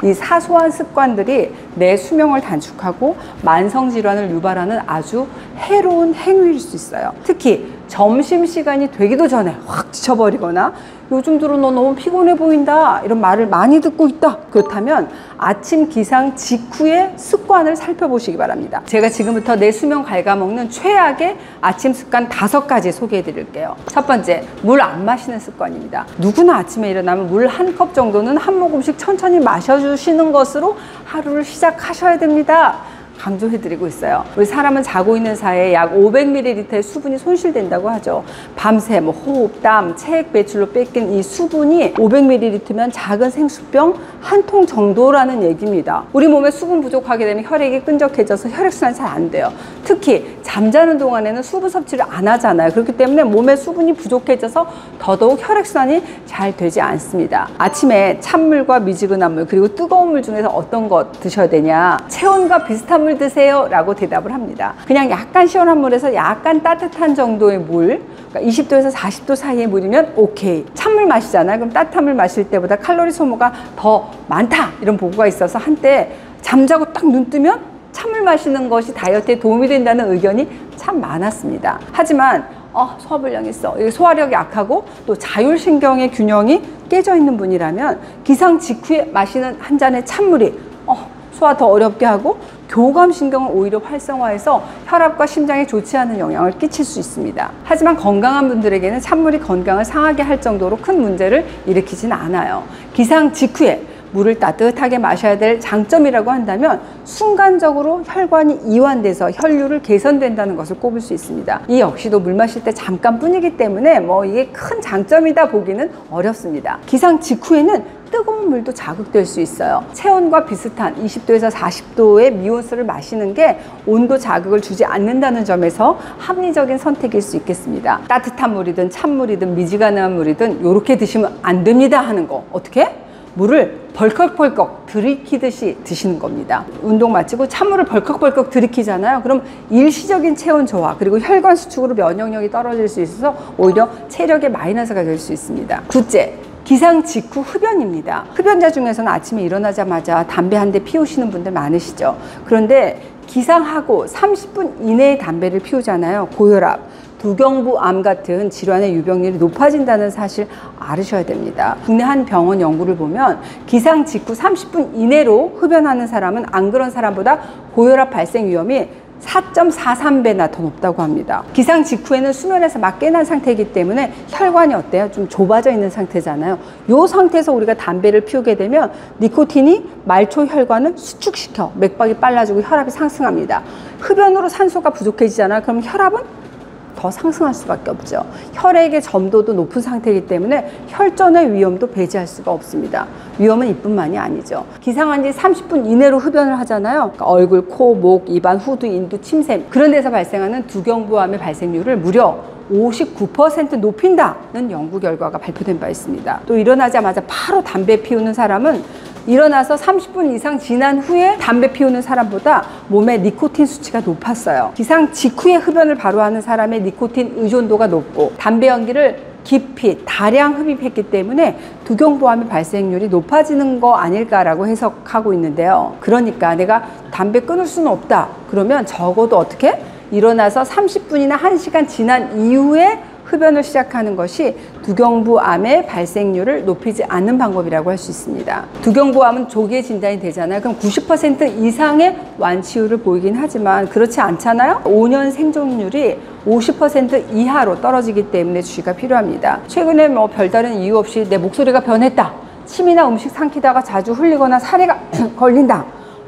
이 사소한 습관들이 내 수명을 단축하고 만성질환을 유발하는 아주 해로운 행위일 수 있어요. 특히 점심시간이 되기도 전에 확 지쳐버리거나 요즘 들어 너 너무 피곤해 보인다 이런 말을 많이 듣고 있다. 그렇다면 아침 기상 직후의 습관을 살펴보시기 바랍니다. 제가 지금부터 내 수명 갉아먹는 최악의 아침 습관 5가지 소개해 드릴게요. 첫 번째, 물 안 마시는 습관입니다. 누구나 아침에 일어나면 물 1컵 정도는 한 모금씩 천천히 마셔주시는 것으로 하루를 시작하셔야 됩니다. 강조해드리고 있어요. 우리 사람은 자고 있는 사이에 약 500ml의 수분이 손실된다고 하죠. 밤새 호흡, 땀, 체액 배출로 뺏긴 이 수분이 500ml면 작은 생수병 한 통 정도라는 얘기입니다. 우리 몸에 수분 부족하게 되면 혈액이 끈적해져서 혈액순환이 잘 안 돼요. 특히 잠자는 동안에는 수분 섭취를 안 하잖아요. 그렇기 때문에 몸에 수분이 부족해져서 더더욱 혈액순환이 잘 되지 않습니다. 아침에 찬물과 미지근한 물 그리고 뜨거운 물 중에서 어떤 것 드셔야 되냐, 체온과 비슷한 물 드세요 라고 대답을 합니다. 그냥 약간 시원한 물에서 약간 따뜻한 정도의 물, 그러니까 20도에서 40도 사이의 물이면 오케이. 찬물 마시잖아요. 그럼 따뜻한 물 마실 때보다 칼로리 소모가 더 많다 이런 보고가 있어서 한때 잠자고 딱 눈 뜨면 찬물 마시는 것이 다이어트에 도움이 된다는 의견이 참 많았습니다. 하지만 소화불량이 있어, 소화력이 약하고 또 자율신경의 균형이 깨져 있는 분이라면 기상 직후에 마시는 한 잔의 찬물이 소화 더 어렵게 하고 교감신경을 오히려 활성화해서 혈압과 심장에 좋지 않은 영향을 끼칠 수 있습니다. 하지만 건강한 분들에게는 찬물이 건강을 상하게 할 정도로 큰 문제를 일으키진 않아요. 기상 직후에 물을 따뜻하게 마셔야 될 장점이라고 한다면 순간적으로 혈관이 이완돼서 혈류를 개선된다는 것을 꼽을 수 있습니다. 이 역시도 물 마실 때 잠깐뿐이기 때문에 이게 큰 장점이다 보기는 어렵습니다. 기상 직후에는 뜨거운 물도 자극될 수 있어요. 체온과 비슷한 20도에서 40도의 미온수를 마시는 게 온도 자극을 주지 않는다는 점에서 합리적인 선택일 수 있겠습니다. 따뜻한 물이든 찬물이든 미지근한 물이든 이렇게 드시면 안 됩니다 하는 거 어떻게? 물을 벌컥벌컥 들이키듯이 드시는 겁니다. 운동 마치고 찬물을 벌컥벌컥 들이키잖아요. 그럼 일시적인 체온 저하 그리고 혈관 수축으로 면역력이 떨어질 수 있어서 오히려 체력에 마이너스가 될 수 있습니다. 둘째, 기상 직후 흡연입니다. 흡연자 중에서는 아침에 일어나자마자 담배 한 대 피우시는 분들 많으시죠. 그런데 기상하고 30분 이내에 담배를 피우잖아요. 고혈압, 두경부암 같은 질환의 유병률이 높아진다는 사실 알으셔야 됩니다. 국내 한 병원 연구를 보면 기상 직후 30분 이내로 흡연하는 사람은 안 그런 사람보다 고혈압 발생 위험이 4.43배나 더 높다고 합니다. 기상 직후에는 수면에서 막 깨난 상태이기 때문에 혈관이 어때요? 좀 좁아져 있는 상태잖아요. 이 상태에서 우리가 담배를 피우게 되면 니코틴이 말초 혈관을 수축시켜 맥박이 빨라지고 혈압이 상승합니다. 흡연으로 산소가 부족해지잖아요. 그럼 혈압은 더 상승할 수밖에 없죠. 혈액의 점도도 높은 상태이기 때문에 혈전의 위험도 배제할 수가 없습니다. 위험은 이뿐만이 아니죠. 기상한 지 30분 이내로 흡연을 하잖아요. 그러니까 얼굴, 코, 목, 입안, 후두, 인두, 침샘 그런 데서 발생하는 두경부암의 발생률을 무려 59% 높인다는 연구 결과가 발표된 바 있습니다. 또 일어나자마자 바로 담배 피우는 사람은 일어나서 30분 이상 지난 후에 담배 피우는 사람보다 몸의 니코틴 수치가 높았어요. 기상 직후에 흡연을 바로 하는 사람의 니코틴 의존도가 높고 담배 연기를 깊이 다량 흡입했기 때문에 두경부암의 발생률이 높아지는 거 아닐까라고 해석하고 있는데요. 그러니까 내가 담배 끊을 수는 없다. 그러면 적어도 어떻게? 일어나서 30분이나 1시간 지난 이후에 흡연을 시작하는 것이 두경부암의 발생률을 높이지 않는 방법이라고 할 수 있습니다. 두경부암은 조기에 진단이 되잖아요. 그럼 90% 이상의 완치율을 보이긴 하지만 그렇지 않잖아요. 5년 생존율이 50% 이하로 떨어지기 때문에 주의가 필요합니다. 최근에 별다른 이유 없이 내 목소리가 변했다, 침이나 음식 삼키다가 자주 흘리거나 사례가 걸린다,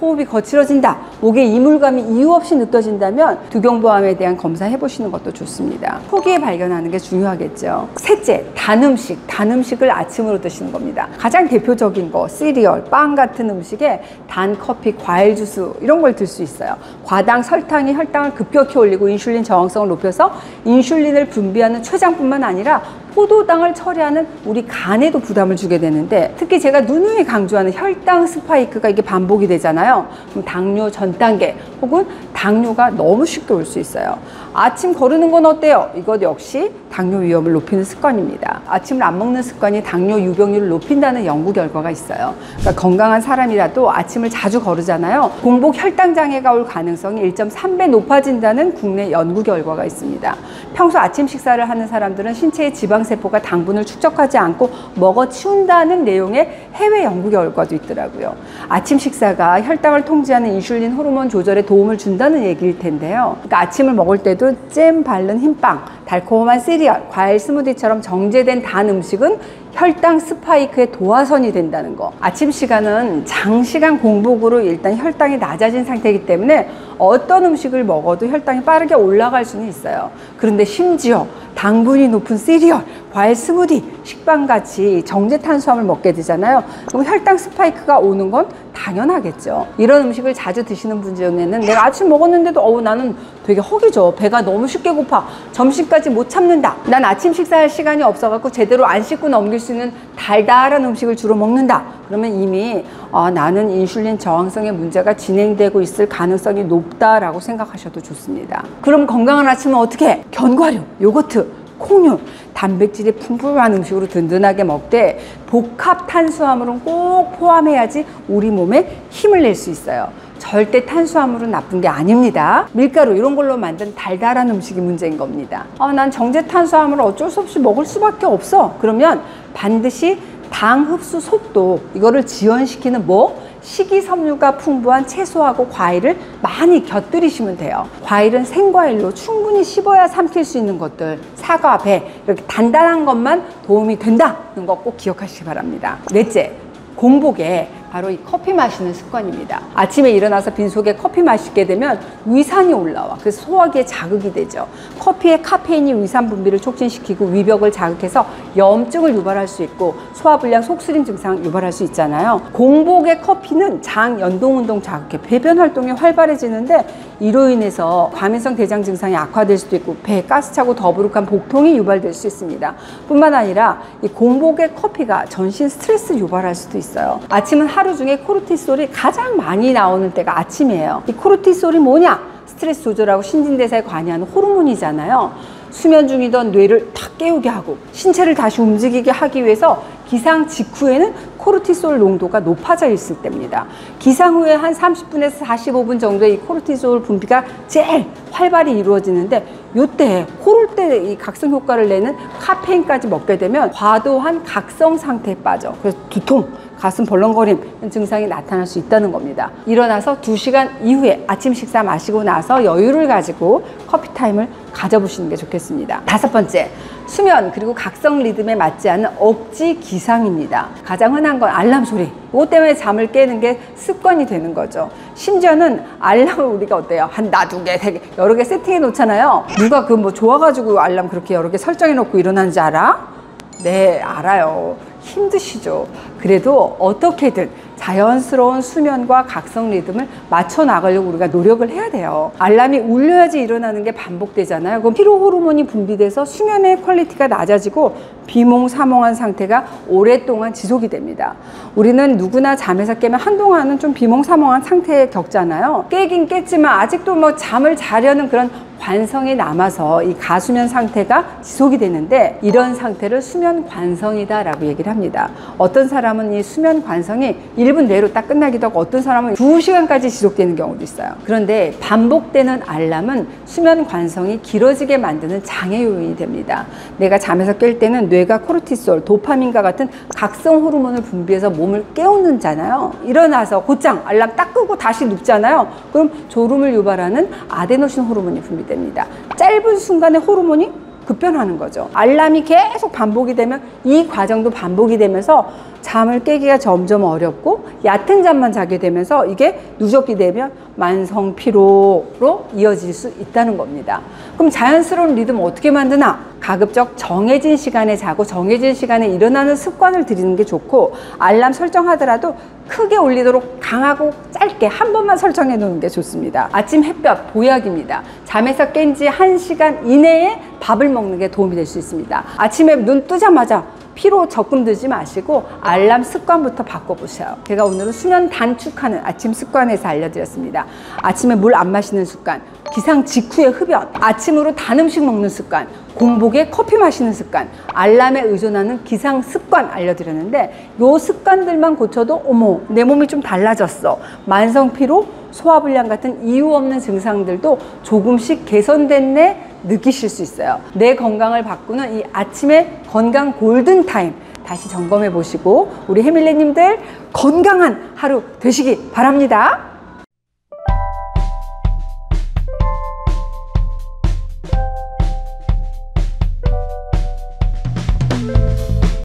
호흡이 거칠어진다, 목에 이물감이 이유 없이 느껴진다면 두경부암에 대한 검사해 보시는 것도 좋습니다. 초기에 발견하는 게 중요하겠죠. 셋째, 단 음식을 아침으로 드시는 겁니다. 가장 대표적인 거 시리얼, 빵 같은 음식에 단 커피, 과일 주스 이런 걸 들 수 있어요. 과당 설탕이 혈당을 급격히 올리고 인슐린 저항성을 높여서 인슐린을 분비하는 췌장뿐만 아니라 포도당을 처리하는 우리 간에도 부담을 주게 되는데, 특히 제가 누누이 강조하는 혈당 스파이크가 이게 반복이 되잖아요. 그럼 당뇨 전 단계, 혹은 당뇨가 너무 쉽게 올 수 있어요. 아침 거르는 건 어때요? 이것 역시 당뇨 위험을 높이는 습관입니다. 아침을 안 먹는 습관이 당뇨 유병률을 높인다는 연구 결과가 있어요. 그러니까 건강한 사람이라도 아침을 자주 거르잖아요. 공복 혈당 장애가 올 가능성이 1.3배 높아진다는 국내 연구 결과가 있습니다. 평소 아침 식사를 하는 사람들은 신체의 지방세포가 당분을 축적하지 않고 먹어 치운다는 내용의 해외 연구 결과도 있더라고요. 아침 식사가 혈당을 통제하는 인슐린 호르몬 조절에 도움을 준다는 얘기일 텐데요. 그러니까 아침을 먹을 때도 잼 바른 흰빵, 달콤한 시리얼, 과일 스무디처럼 정제된 단 음식은 혈당 스파이크의 도화선이 된다는 거. 아침 시간은 장시간 공복으로 일단 혈당이 낮아진 상태이기 때문에 어떤 음식을 먹어도 혈당이 빠르게 올라갈 수는 있어요. 그런데 심지어 당분이 높은 시리얼, 과일 스무디, 식빵같이 정제 탄수화물 먹게 되잖아요. 그럼 혈당 스파이크가 오는 건 당연하겠죠. 이런 음식을 자주 드시는 분 중에는 내가 아침 먹었는데도 나는 되게 허기져. 배가 너무 쉽게 고파. 점심까지 못 참는다. 난 아침 식사할 시간이 없어갖고 제대로 안 씻고 넘길 수 있는 달달한 음식을 주로 먹는다. 그러면 이미 나는 인슐린 저항성의 문제가 진행되고 있을 가능성이 높다라고 생각하셔도 좋습니다. 그럼 건강한 아침은 어떻게 해? 견과류, 요거트, 콩류, 단백질이 풍부한 음식으로 든든하게 먹되 복합 탄수화물은 꼭 포함해야지 우리 몸에 힘을 낼 수 있어요. 절대 탄수화물은 나쁜 게 아닙니다. 밀가루 이런 걸로 만든 달달한 음식이 문제인 겁니다. 난 정제 탄수화물을 어쩔 수 없이 먹을 수밖에 없어. 그러면 반드시 당 흡수 속도 이거를 지연시키는 식이섬유가 풍부한 채소하고 과일을 많이 곁들이시면 돼요. 과일은 생과일로 충분히 씹어야 삼킬 수 있는 것들, 사과, 배 이렇게 단단한 것만 도움이 된다는 거 꼭 기억하시기 바랍니다. 넷째, 공복에 바로 이 커피 마시는 습관입니다. 아침에 일어나서 빈속에 커피 마시게 되면 위산이 올라와. 그래서 소화기에 자극이 되죠. 커피의 카페인이 위산 분비를 촉진시키고 위벽을 자극해서 염증을 유발할 수 있고 소화불량, 속쓰림 증상 유발할 수 있잖아요. 공복의 커피는 장 연동운동 자극해 배변 활동이 활발해지는데 이로 인해서 과민성 대장 증상이 악화될 수도 있고 배에 가스차고 더부룩한 복통이 유발될 수 있습니다. 뿐만 아니라 이 공복의 커피가 전신 스트레스 유발할 수도 있어요. 아침은 하루 중에 코르티솔이 가장 많이 나오는 때가 아침이에요. 이 코르티솔이 뭐냐? 스트레스 조절하고 신진대사에 관여하는 호르몬이잖아요. 수면 중이던 뇌를 탁 깨우게 하고 신체를 다시 움직이게 하기 위해서 기상 직후에는 코르티솔 농도가 높아져 있을 때입니다. 기상 후에 한 30분에서 45분 정도의 이 코르티솔 분비가 제일 활발히 이루어지는데 요때 호를 때 이 각성 효과를 내는 카페인까지 먹게 되면 과도한 각성 상태에 빠져. 그래서 두통, 가슴 벌렁거림 증상이 나타날 수 있다는 겁니다. 일어나서 2시간 이후에 아침 식사 마시고 나서 여유를 가지고 커피 타임을 가져보시는 게 좋겠습니다. 다섯 번째, 수면 그리고 각성 리듬에 맞지 않는 억지 기상입니다. 가장 흔한 건 알람 소리. 이것 때문에 잠을 깨는 게 습관이 되는 거죠. 심지어는 알람을 우리가 어때요? 하나, 두 개, 세 개, 여러 개 세팅해 놓잖아요. 누가 좋아가지고 알람 그렇게 여러 개 설정해 놓고 일어나는지 알아? 네, 알아요. 힘드시죠. 그래도 어떻게든 자연스러운 수면과 각성 리듬을 맞춰 나가려고 우리가 노력을 해야 돼요. 알람이 울려야지 일어나는 게 반복되잖아요. 그럼 피로 호르몬이 분비돼서 수면의 퀄리티가 낮아지고 비몽사몽한 상태가 오랫동안 지속이 됩니다. 우리는 누구나 잠에서 깨면 한동안은 좀 비몽사몽한 상태에 겪잖아요. 깨긴 깼지만 아직도 잠을 자려는 그런 관성이 남아서 이 가수면 상태가 지속이 되는데 이런 상태를 수면 관성이다 라고 얘기를 합니다. 어떤 사람은 이 수면 관성이 1분 내로 딱 끝나기도 하고 어떤 사람은 2시간까지 지속되는 경우도 있어요. 그런데 반복되는 알람은 수면 관성이 길어지게 만드는 장애 요인이 됩니다. 내가 잠에서 깰 때는 뇌가 코르티솔, 도파민과 같은 각성 호르몬을 분비해서 몸을 깨우는잖아요. 일어나서 곧장 알람 딱 끄고 다시 눕잖아요. 그럼 졸음을 유발하는 아데노신 호르몬이 분비됩니다. 짧은 순간에 호르몬이 급변하는 거죠. 알람이 계속 반복이 되면 이 과정도 반복이 되면서 잠을 깨기가 점점 어렵고 얕은 잠만 자게 되면서 이게 누적이 되면 만성 피로로 이어질 수 있다는 겁니다. 그럼 자연스러운 리듬 어떻게 만드나? 가급적 정해진 시간에 자고 정해진 시간에 일어나는 습관을 들이는 게 좋고 알람 설정하더라도 크게 울리도록 강하고 짧게 한 번만 설정해 놓는 게 좋습니다. 아침 햇볕 보약입니다. 잠에서 깬 지 1시간 이내에 밥을 먹는 게 도움이 될 수 있습니다. 아침에 눈 뜨자마자 피로 적금 들지 마시고 알람 습관부터 바꿔보세요. 제가 오늘은 수면 단축하는 아침 습관에서 알려드렸습니다. 아침에 물 안 마시는 습관, 기상 직후에 흡연, 아침으로 단 음식 먹는 습관, 공복에 커피 마시는 습관, 알람에 의존하는 기상 습관 알려드렸는데 요 습관들만 고쳐도 어머 내 몸이 좀 달라졌어. 만성 피로, 소화불량 같은 이유 없는 증상들도 조금씩 개선됐네 느끼실 수 있어요. 내 건강을 바꾸는 이 아침의 건강 골든타임 다시 점검해 보시고 우리 해밀리님들 건강한 하루 되시기 바랍니다.